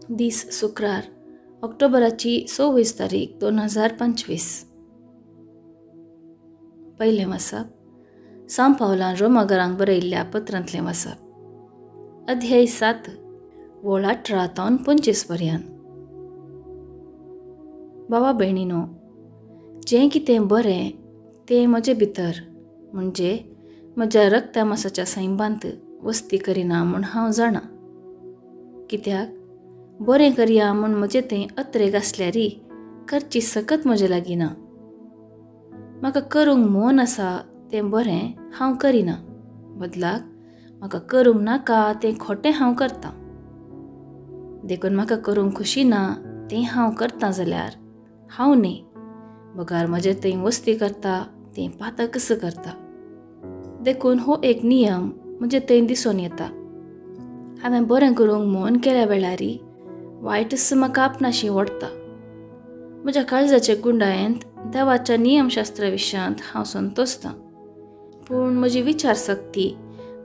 दीस शुक्रार ऑक्टोबराची 26 तारीख 2025. पयलें वाचप सांव पावलान रोमाघरांक बरयल्ल्या पत्रांतलें वाचप. अध्याय 7 वोळ 18 ते 25 पर्यंत. भावा भयणीनो, जें कितें बरें तें म्हजे भितर म्हणजे म्हज्या रक्ता मांसाच्या सैमांत वस्ती करिना म्हूण हांव जाणा. कित्याक बरें करया म्हूण म्हजें तें अत्रेक आसल्यारी करची सकत म्हजे लागीं ना. म्हाका करूंक मन आसा तें बरें हांव करिना, बदलाक म्हाका करूंक नाका तें खोटें हांव करतां. देखून म्हाका करूंक खुशी ना तें हांव करतां जाल्यार हांव न्ही, बगार म्हजे थंय वस्ती करता तें पातक कसं करता. देखून हो एक नियम म्हजे थंय दिसून येता. हांवें बरें करूंक मन केल्या वेळारी वायटच म्हाका आपणाशी ओडटा. म्हज्या काळजाचे गुंडायेंत देवाच्या नियमशास्त्रा विशयांत हांव संतोसतां, पूण म्हजी विचारशक्ती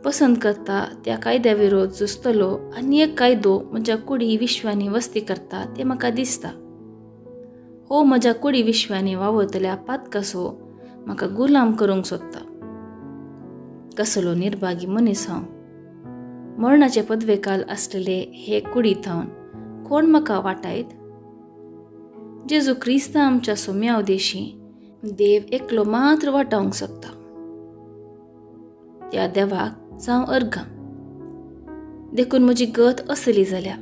पसंत करता त्या कायद्या विरोध झुजतलो आनी एक कायदो म्हज्या कुडी विश्वांनी वस्ती करता तें म्हाका दिसता. हो म्हज्या कुडी विश्वांनी वावरतल्या पातकासो म्हाका गुलाम करूंक सोदता. कसलो निर्भागी मनीस हांव. मरणाचे पदवेकाल आसलेले हे कुडींत हांव कोण म्हाका वाटायत. जेजू क्रिस्त आमच्या सोम्या देशी देव एकलो मात्र वाटावंक शकता. त्या देवाक जावं अर्गां. देखून म्हजी गत असली जाल्या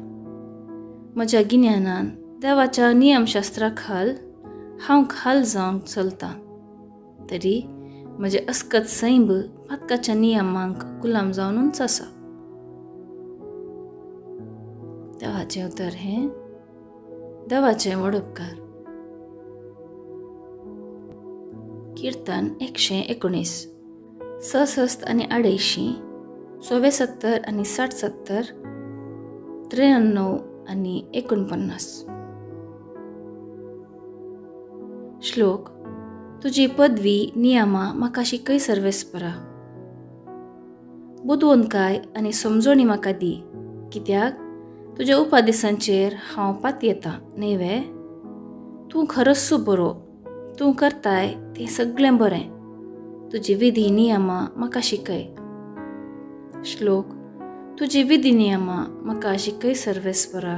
म्हज्या गिन्यानान देवाच्या नियमशास्त्रा खाल हांव खाल जावंक चलतां, तरी म्हजे अस्कत सैंब पातकाच्या नियमांक गुलाम जावनूच आसा. देवाचें उतर हें देवाचें व्हड उपकार. कीर्तन 119 66 आनी 88 74 आनी 60 93 आनी 49. श्लोक. तुजी पदवी नियमां म्हाका शिकय सर्वेस्परा. बुदवंतकाय आनी समजोणी म्हाका दी, कित्याक तुज्या उपादेसांचेर हांव पातयेतां न्हय. तूं खरोच बरो, तूं करताय तें सगळें बरें. तुजी विधी नियमां म्हाका शिकय. श्लोक. तुजी विधी नियमां म्हाका शिकय सर्वेस्परा.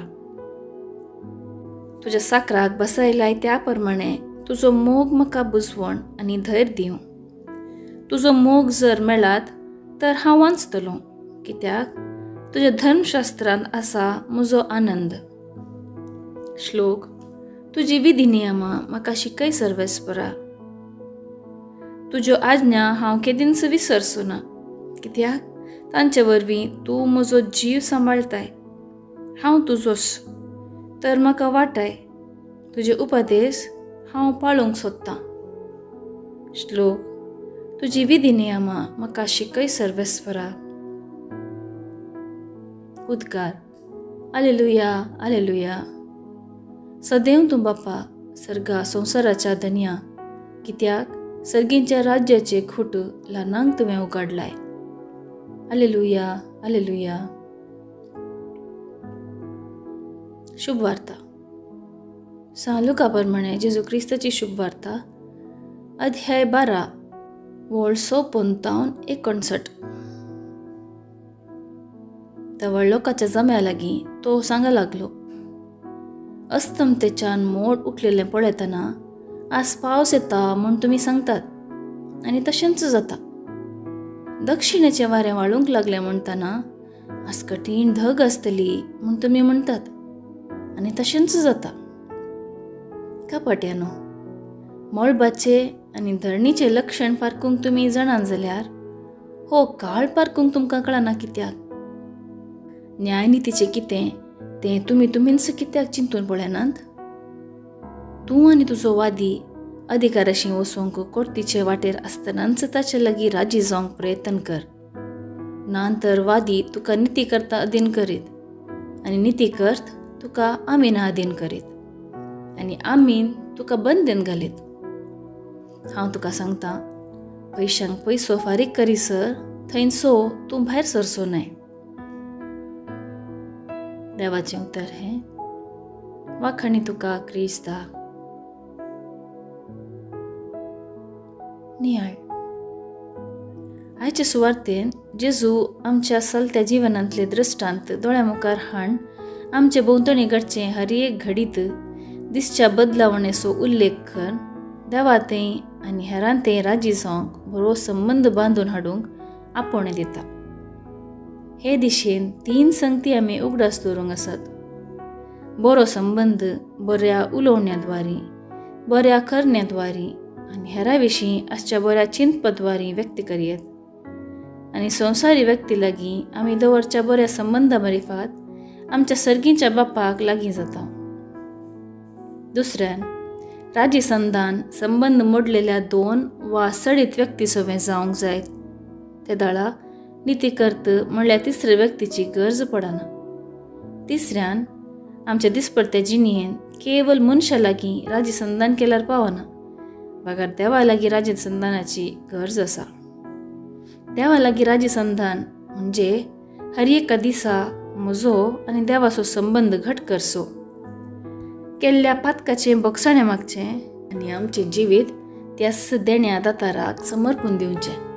तुज्या साकराक बसयलाय त्या प्रमाणे तुजो मोग म्हाका बुजवण आनी धैर्य दिवं. तुजो मोग जर मेळात तर हांव वाचतलों, कित्याक तुज्या धर्मशास्त्रांत आसा म्हजो आनंद. श्लोक. तुजी विधी नियमां म्हाका शिकय सर्वेस्परा. तुज्यो आज्ञा हांव केदींच विसरचो ना, कित्याक तांचे वरवीं तूं म्हजो जीव सांबाळताय. हांव तुजोच, तर म्हाका वाटाय. तुजे उपदेश हांव पाळूंक सोदतां. श्लोक. तुजी विधी नियमां म्हाका शिकय सर्वेस्परा. उद्गार. आलेलुया आलेलुया. सदैव तूं बापा सर्गा संवसाराच्या धन्या, कित्याक सर्गींच्या राज्याचे खूट ल्हानांक तुवें उगाडलाय. आलेलुया आलेलुया. शुभ वार्ता. सांव लुका प्रमाणे जेजू क्रिस्ताची शुभ वार्ता अध्याय 12 वोळ 56 ते 59. त्या लोकांच्या जम्या लागीं तो सांगा लागलो. अस्तमतेच्यान मोड उठलेलें पळयतना आज पावस येता म्हूण तुमी सांगतात आनी तशेंच जाता. दक्षिणेचें वारें वाळूंक लागलें म्हणटना आज कठीण धग आसतली म्हूण तुमी म्हणटात आनी तशेंच जाता. कपट्यानो, मळबाचे आनी धरणीचें लक्षण पारखूंक तुमी जाणात जाल्यार हो काळ पारखूंक तुमकां कळना कित्याक. न्यायनितीचें कितें तें तुमीच कित्याक चिंतून पळयनात. तूं आनी तुजो वादी अधिकाराशी वचूंक कोर्टीचे वाटेर आसतनाच ताचे लागीं राजी जावंक प्रयत्न कर. नांतर वादी तुका निती करता अधीन करीत आनी निती करत तुका आमिना अधीन करीत आनी आमीन तुका बंदेन घालीत. हांव तुका सांगतां, पयशांक पयसो फारीक करीसर थंयसो तूं भायर सरचो न्हय. देवाचें उतर हें वाखाणी तुका क्रिस्ता. नियाळ. आयचे सुवातेन जेजू आमच्या चलत्या जिवनांतले दृश्टांत दोळ्या मुखार हाड आमचे भोंवतणी घडचे हर एक घडीत दिसच्या बदलावणेचो उल्लेख कर देवातें आनी हेरांतें राजी जावंक बरो संबंद बांदून हाडूंक आपोवणें दिता. हे दिशेन 3 संगती आमी उगडास दवरूंक आसात. बरो संबंद बऱ्या उलोवण्याद्वारे, बऱ्या करण्याद्वारे आनी हेरां विशीं आसच्या बऱ्या चिंतपाद्वारे व्यक्त करियेत. आनी संवसारी व्यक्ती लागीं आमी दवरच्या बऱ्या संबंदा मार्फत आमच्या सर्गीच्या बापाक लागीं जाता. दुसऱ्यान राजी संधान संबंद मोडलेल्या 2 वा सडीत व्यक्ती सोबें जावंक जाय. ते दाळा नितीकर्त म्हणल्यार तिसऱ्या व्यक्तीची गरज पडना. तिसऱ्यान आमच्या दिसपडत्या जिणेन केवल मनशा लागीं राजी संधान केल्यार पावना, बागार देवा लागीं राजी संधानाची गरज आसा. देवा लागीं राजी संधान म्हणजे हर एका दिसा म्हजो आनी देवाचो संबंद घट करचो, केल्ल्या पातकाचें बगसाणें मागचें आनी आमचें जिवीत त्या देण्या दाताराक समर्पून दिवचें.